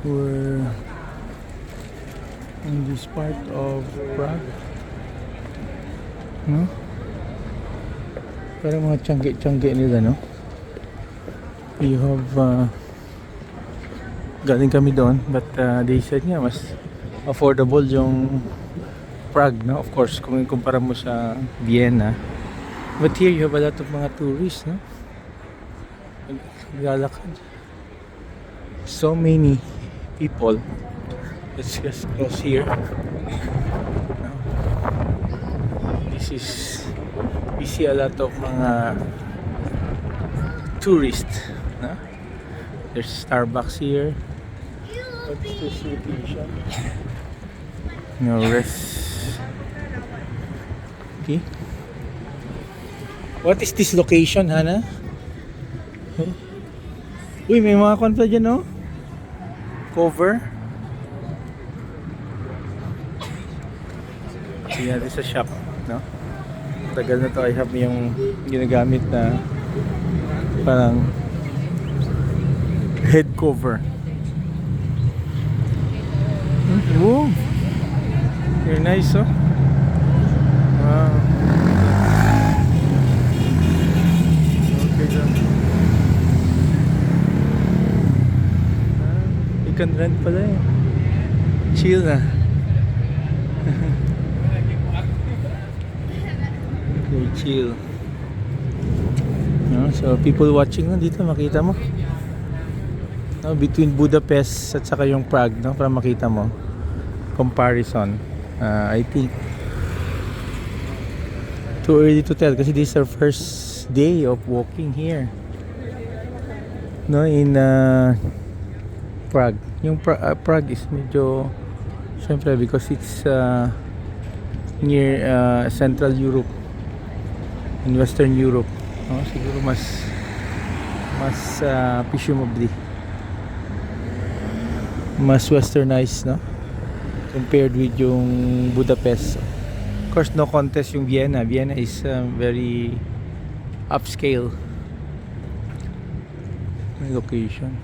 We're in this part of Prague. No? Parang mga tiyangge-tiyangge nila, no? You have galing kami doon, but they said nga mas affordable yung Prague, no? Of course, kung ikumpara mo sa Vienna. But here you have a lot of mga tourists, no? Naglalakad. So many people. Let's just cross here. This is, we see a lot of mga tourists, no? There's Starbucks here. What's this location? No, rest. Okay. What is this location, Hana? Huh? Uy, may mga kwan pa dyan, no? Cover. Yeah, this is a shop, no? Tagal na to. I have yung ginagamit na parang head cover. Whoa! Very nice, oh. Wow. Okay, so. You can rent pala eh. Chill na. Okay, chill. No, so people watching no, dito makita mo. No, between Budapest at saka yung Prague, no, para makita mo comparison. I think too early to tell kasi this is our first day of walking here, no, in Prague. Yung Prague is medyo syempre because it's near Central Europe and Western Europe, no? Siguro mas presumably mas westernized, no, compared with yung Budapest. Of course, no contest yung Vienna. Vienna is very upscale location.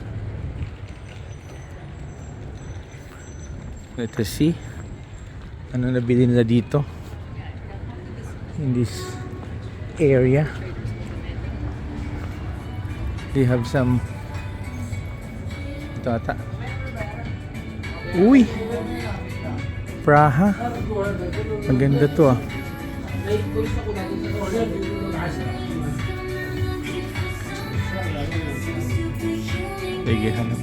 Let us see ano nabili nila dito in this area. They have some ito ata. Uy! Praha. Maganda to ah. Sige, hanap.